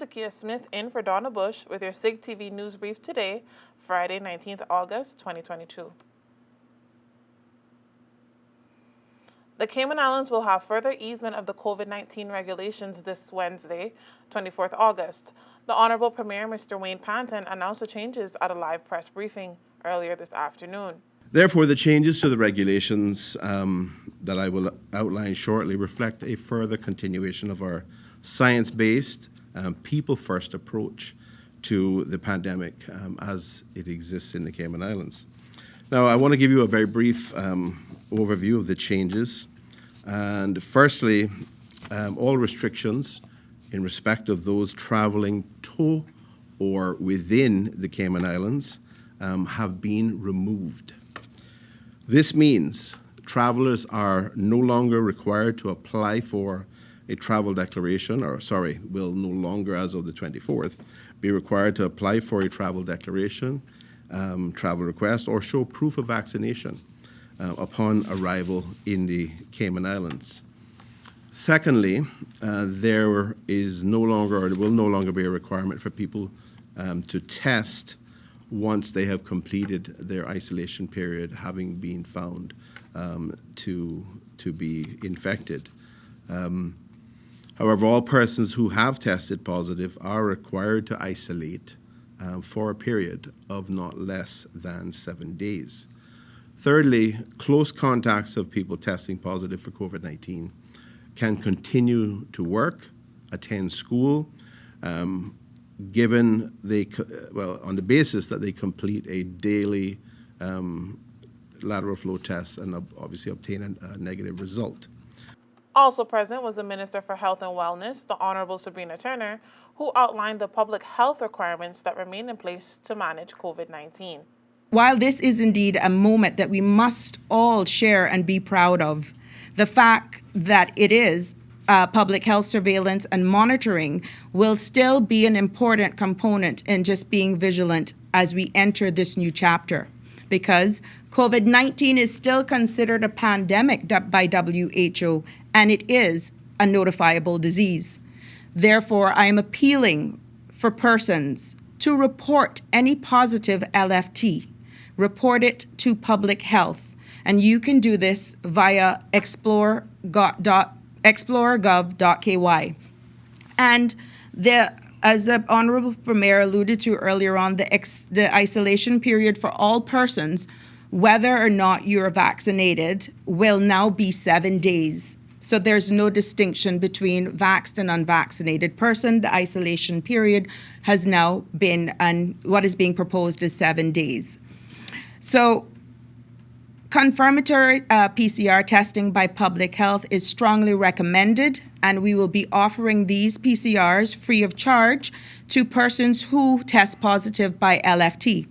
Takia Smith in for Donna Bush with your SIG TV News Brief today, Friday, 19th August, 2022. The Cayman Islands will have further easement of the COVID-19 regulations this Wednesday, 24th August. The Honorable Premier, Mr. Wayne Panton, announced the changes at a live press briefing earlier this afternoon. Therefore, the changes to the regulations that I will outline shortly reflect a further continuation of our science-based, people-first approach to the pandemic as it exists in the Cayman Islands. Now, I want to give you a very brief overview of the changes. And firstly, all restrictions in respect of those traveling to or within the Cayman Islands have been removed. This means travelers are no longer required to apply for a travel declaration, will no longer, as of the 24th, be required to apply for a travel declaration, travel request, or show proof of vaccination upon arrival in the Cayman Islands. Secondly, there is no longer, or there will no longer be a requirement for people to test once they have completed their isolation period, having been found to be infected. However, all persons who have tested positive are required to isolate for a period of not less than 7 days. Thirdly, close contacts of people testing positive for COVID-19 can continue to work, attend school, given on the basis that they complete a daily lateral flow test and obviously obtain a negative result. Also present was the Minister for Health and Wellness, the Honorable Sabrina Turner, who outlined the public health requirements that remain in place to manage COVID-19. While this is indeed a moment that we must all share and be proud of, the fact that it is public health surveillance and monitoring will still be an important component in just being vigilant as we enter this new chapter, because COVID-19 is still considered a pandemic by WHO, and it is a notifiable disease. Therefore, I am appealing for persons to report any positive LFT. Report it to public health, and you can do this via explore.gov.ky. And as the Honorable Premier alluded to earlier on, the isolation period for all persons, whether or not you're vaccinated, will now be 7 days. So there's no distinction between vaxxed and unvaccinated person. The isolation period has now been, and what is being proposed is 7 days. So confirmatory PCR testing by public health is strongly recommended, and we will be offering these PCRs free of charge to persons who test positive by LFT.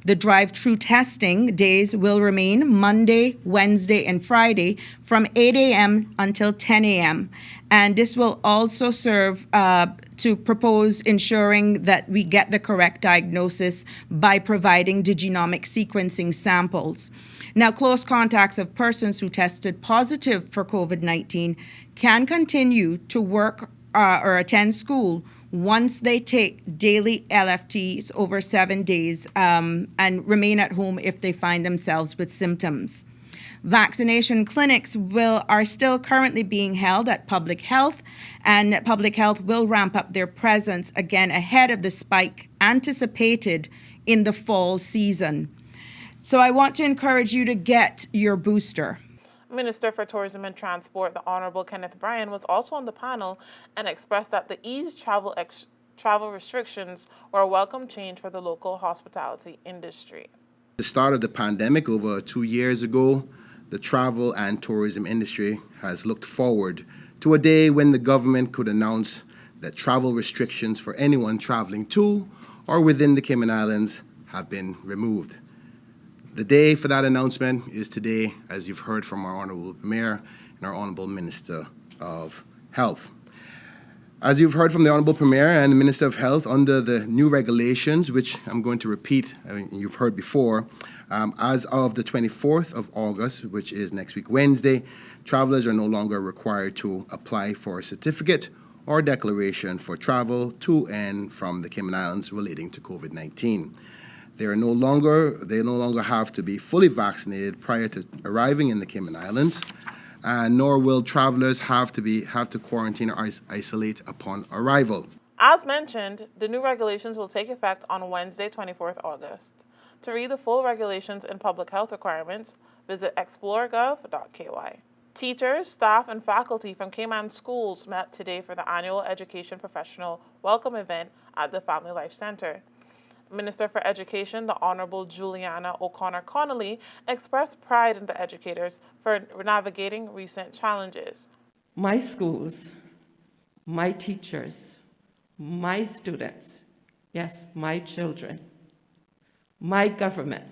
The drive-through testing days will remain Monday, Wednesday, and Friday from 8 a.m. until 10 a.m. And this will also serve to propose ensuring that we get the correct diagnosis by providing the genomic sequencing samples. Now, close contacts of persons who tested positive for COVID-19 can continue to work or attend school once they take daily LFTs over 7 days and remain at home if they find themselves with symptoms. Vaccination clinics are still currently being held at public health, and public health will ramp up their presence again ahead of the spike anticipated in the fall season. So I want to encourage you to get your booster. Minister for Tourism and Transport, the Honorable Kenneth Bryan, was also on the panel and expressed that the eased travel restrictions were a welcome change for the local hospitality industry. The start of the pandemic over 2 years ago, the travel and tourism industry has looked forward to a day when the government could announce that travel restrictions for anyone traveling to or within the Cayman Islands have been removed. The day for that announcement is today, as you've heard from our Honourable Premier and our Honourable Minister of Health. As you've heard from the Honourable Premier and the Minister of Health, under the new regulations, which I'm going to repeat, you've heard before, as of the 24th of August, which is next week Wednesday, travellers are no longer required to apply for a certificate or declaration for travel to and from the Cayman Islands relating to COVID-19. They no longer have to be fully vaccinated prior to arriving in the Cayman Islands, nor will travelers have to quarantine or isolate upon arrival. As mentioned, the new regulations will take effect on Wednesday, 24th August. To read the full regulations and public health requirements, visit exploregov.ky. Teachers, staff, and faculty from Cayman schools met today for the annual Education Professional Welcome event at the Family Life Center. Minister for Education, the Honorable Juliana O'Connor Connolly, expressed pride in the educators for navigating recent challenges. My schools, my teachers, my students, yes, my children, my government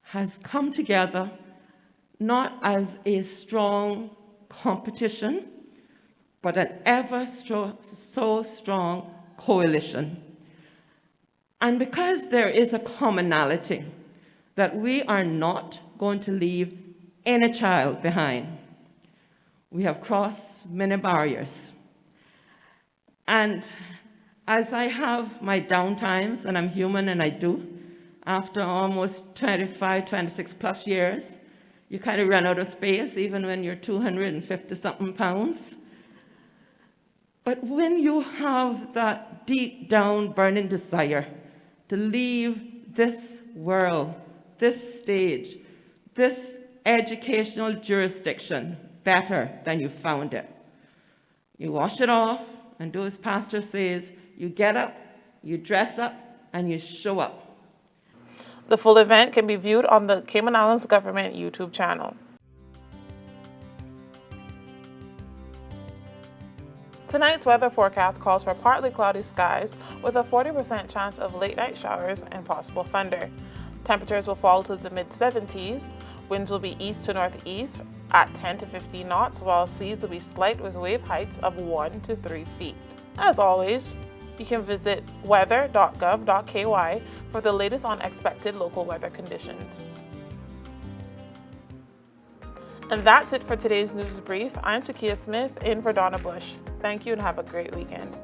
has come together not as a strong competition, but an ever so strong coalition. And because there is a commonality that we are not going to leave any child behind, we have crossed many barriers. And as I have my downtimes, and I'm human and I do, after almost 25, 26 plus years, you kind of run out of space even when you're 250-something pounds. But when you have that deep down burning desire to leave this world, this stage, this educational jurisdiction better than you found it, you wash it off and do as Pastor says, you get up, you dress up, and you show up. The full event can be viewed on the Cayman Islands Government YouTube channel. Tonight's weather forecast calls for partly cloudy skies with a 40% chance of late night showers and possible thunder. Temperatures will fall to the mid-70s. Winds will be east to northeast at 10 to 15 knots, while seas will be slight with wave heights of 1 to 3 feet. As always, you can visit weather.gov.ky for the latest on expected local weather conditions. And that's it for today's news brief. I'm Takia Smith in for Donna Bush. Thank you and have a great weekend.